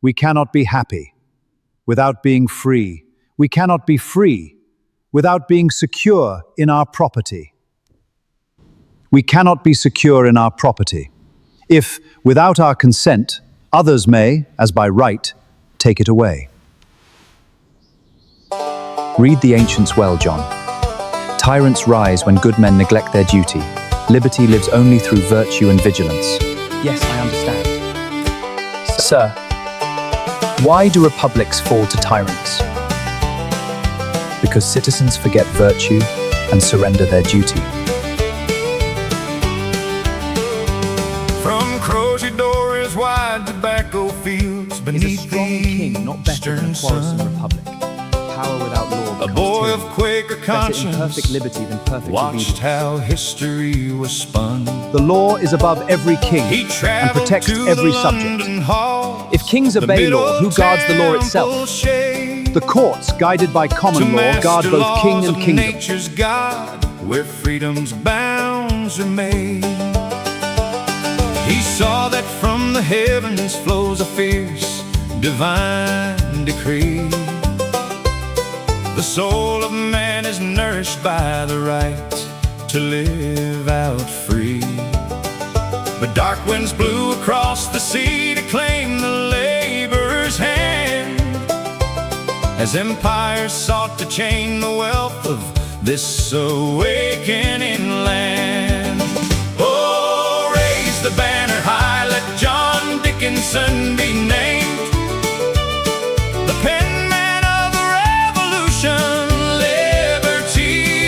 We cannot be happy without being free. We cannot be free without being secure in our property. We cannot be secure in our property if, without our consent, others may, as by right, take it away. Read the ancients well, John. Tyrants rise when good men neglect their duty. Liberty lives only through virtue and vigilance. Yes, I understand. Sir, why do republics fall to tyrants? Because citizens forget virtue and surrender their duty. From crochet doors, wide tobacco fields beneath Is a strong king not better than a quarrelsome republic? Power without law a boy of Quaker conscience better in perfect liberty than perfect watched obedience. how history was spun. The law is above every king He and traveled protects to every the subject. London Hall, If kings the obey law, who Middle guards the law Temple itself? shade, The courts, guided by to common law, guard master both king laws and of kingdom. nature's God, where freedom's bounds are made. He saw that from the heavens flows a fierce, divine decree. The soul of man is nourished by the right to live out free. But dark winds blew across the sea to claim the laborer's hand, as empires sought to chain the wealth of this awakening land. Oh, raise the banner high, let John Dickinson be named the Penman of the Revolution.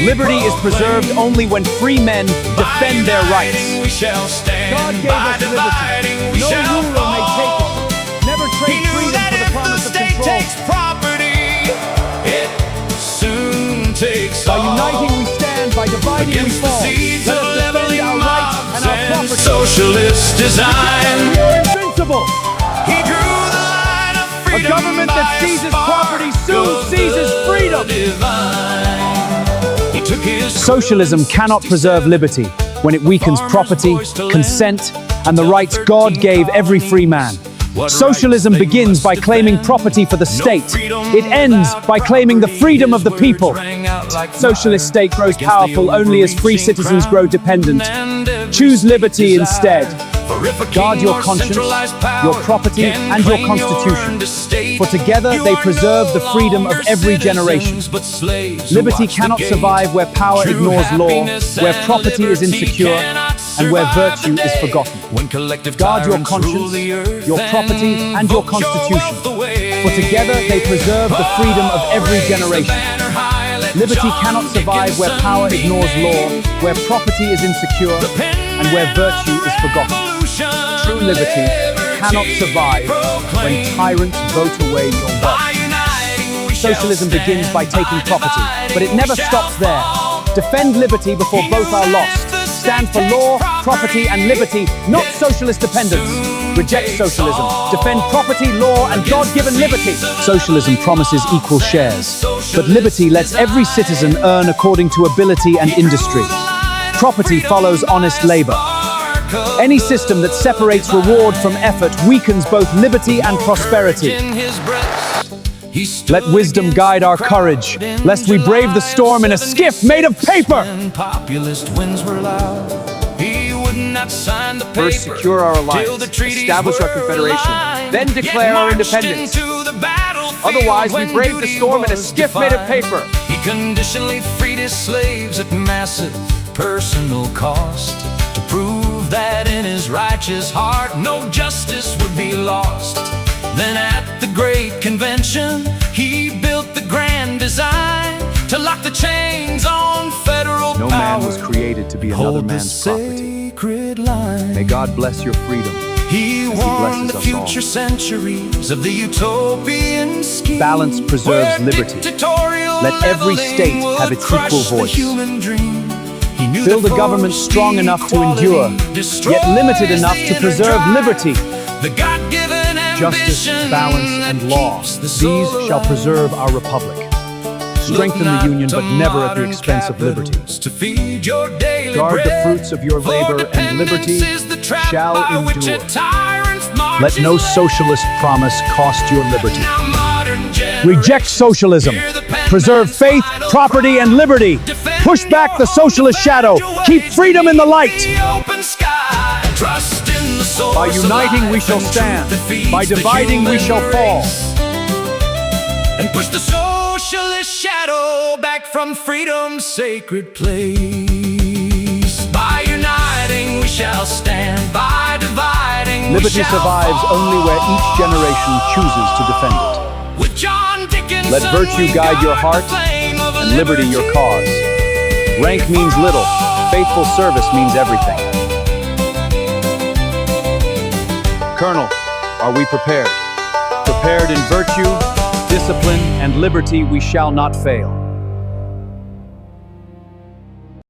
Liberty is preserved only when free men defend their rights. We shall stand. God gave By us liberty. dividing, we No shall ruler may take fall. it. Never He trade knew freedom that for the if the promise of state control. takes property, it soon takes By all. uniting we stand, by dividing we Against the fall. seeds Let of us defend leveling our rights mobs and our and property. socialist design. We are invincible. He drew the line of A freedom government that by a seizes spark property soon of seizes the freedom. divine. He took his Socialism cannot preserve liberty when it weakens property, consent, and the rights God gave every free man. Socialism begins by claiming property for the state. It ends by claiming the freedom of the people. Socialist state grows powerful only as free citizens grow dependent. Choose liberty instead. Guard your conscience, your property, and your constitution. For together they preserve the freedom of every generation. Liberty cannot survive where power ignores law, where property is insecure, and where virtue is forgotten. Guard your conscience, your property, and your constitution. For together they preserve the freedom of every generation. Liberty cannot survive where power ignores law, where property is insecure, and where virtue is forgotten. True liberty cannot survive when tyrants vote away your wealth. Socialism begins by taking property, but it never stops there. Defend liberty before both are lost. Stand for law, property, and liberty, not socialist dependence. Reject socialism. Defend property, law, and God-given liberty. Socialism promises equal shares, but liberty lets every citizen earn according to ability and industry. Property follows honest labor. Any system that separates reward from effort weakens both liberty and prosperity. Let wisdom guide our courage, lest we brave the storm in a skiff made of paper. First, secure our alliance, establish our confederation, then declare our independence. Otherwise, we brave the storm in a skiff made of paper. He conditionally freed his slaves at massive personal cost, to prove that in his righteous heart no justice would be lost. Then at the great convention, he built the grand design to lock the chains on federal No power. man was created to be another Hold the man's property. sacred line. May God bless your freedom. He warned blesses the us future all. centuries of the utopian scheme. Balance preserves where liberty. dictatorial Let every leveling state would have its crush equal the voice. human dream. He knew Build that a government forced strong enough to endure, equality yet limited destroys enough the to inner preserve drive. liberty. The God-given Justice, ambition balance, that and law. keeps the These soul shall alive. preserve our republic. Strengthen the union, but never at the expense of liberty. To feed your daily Guard the bread. fruits of your For labor, and liberty dependence is the trap shall by which a endure. tyrant's Let no socialist promise cost your liberty. Reject socialism. Preserve faith, property, and liberty. Push back the socialist shadow. Keep freedom in the light. By uniting we shall stand. By dividing we shall fall. And push the socialist shadow back from freedom's sacred place. By uniting we shall stand. By dividing Liberty we shall survives fall. only where each generation chooses to defend it. With John Dickinson, Let virtue we guide your got heart the flame of and liberty your cause. Rank means little. Faithful service means everything. Colonel, are we prepared? Prepared in virtue, discipline, and liberty, we shall not fail.